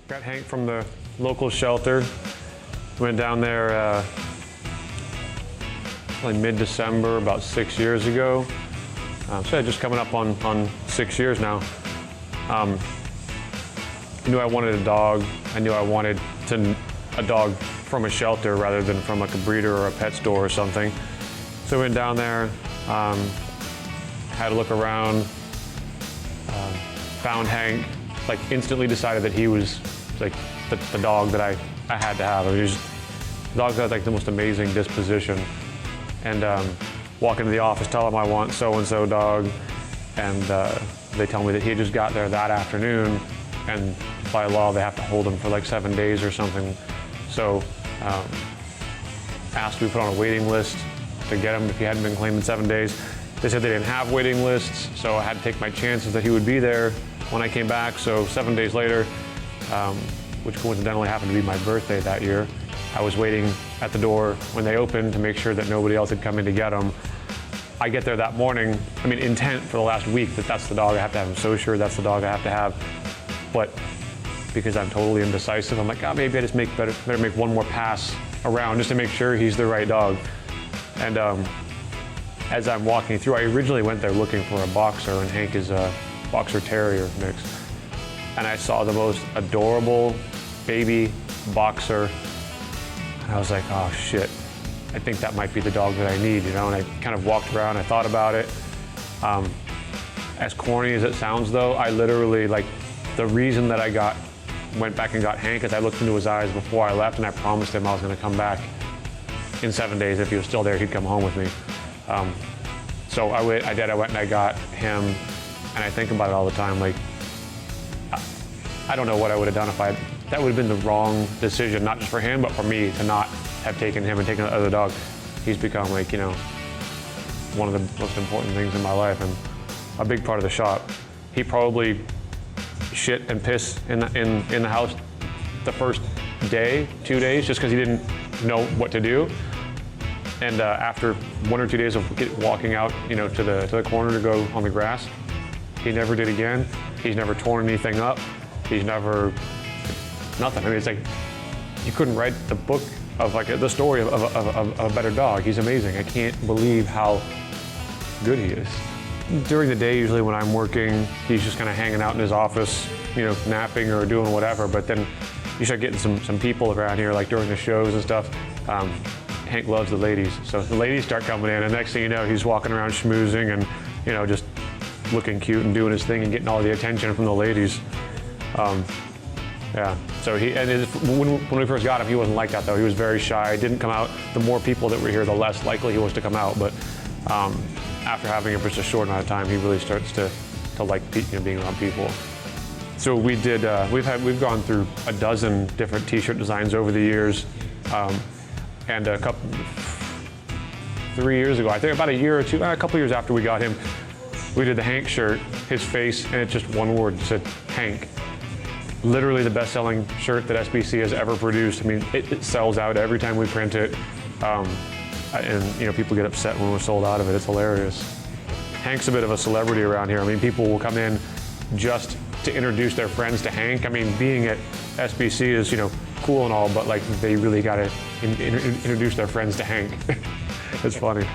Got Hank from the local shelter. Went down there probably mid-December, about 6 years ago. So just coming up on 6 years now. I knew I wanted a dog. I knew I wanted a dog from a shelter rather than from like a breeder or a pet store or something. So I went down there, had a look around, found Hank, like instantly decided that he was like the dog that I had to have. I mean, he was a dog that had like the most amazing disposition. And walk into the office, tell them I want so-and-so dog, and they tell me that he just got there that afternoon, and by law they have to hold him for like 7 days or something. So asked to be put on a waiting list to get him if he hadn't been claimed in 7 days. They said they didn't have waiting lists, so I had to take my chances that he would be there when I came back. So 7 days later, which coincidentally happened to be my birthday that year, I was waiting at the door when they opened to make sure that nobody else had come in to get him. I get there that morning, I mean, intent for the last week that that's the dog I have to have. I'm so sure that's the dog I have to have. But because I'm totally indecisive, I'm like, oh, maybe I just better make one more pass around just to make sure he's the right dog. And as I'm walking through, I originally went there looking for a boxer, and Hank is a boxer terrier mix. And I saw the most adorable baby boxer. And I was like, oh shit, I think that might be the dog that I need, you know? And I kind of walked around, I thought about it. As corny as it sounds though, I literally, like, the reason that I went back and got Hank is I looked into his eyes before I left, and I promised him I was gonna come back in 7 days. If he was still there, he'd come home with me. So I went and I got him, and I think about it all the time. Like, I don't know what I would have done if that would have been the wrong decision, not just for him, but for me to not have taken him and taken the other dog. He's become, like, you know, one of the most important things in my life and a big part of the shop. He probably shit and piss in the house the first day, 2 days, just because he didn't know what to do. And after 1 or 2 days of walking out, you know, to the corner to go on the grass, he never did again. He's never torn anything up. He's never, nothing. I mean, it's like, you couldn't write the book of like the story of a better dog. He's amazing. I can't believe how good he is. During the day, usually when I'm working, he's just kind of hanging out in his office, you know, napping or doing whatever. But then you start getting some people around here, like during the shows and stuff. Hank loves the ladies. So the ladies start coming in, and next thing you know, he's walking around schmoozing and, you know, just looking cute and doing his thing and getting all the attention from the ladies. Yeah, so when we first got him, he wasn't like that though. He was very shy, didn't come out. The more people that were here, the less likely he was to come out. But after having him for just a short amount of time, he really starts to like, you know, being around people. So we did, we've gone through a dozen different t-shirt designs over the years. And 3 years ago, I think about a year or two, a couple years after we got him, we did the Hank shirt, his face, and it's just one word, it said Hank. Literally the best-selling shirt that SBC has ever produced. I mean, it sells out every time we print it. And you know, people get upset when we're sold out of it. It's hilarious. Hank's a bit of a celebrity around here. I mean, people will come in just to introduce their friends to Hank. I mean, being at SBC is, you know, cool and all, but like, they really gotta introduce their friends to Hank. It's funny.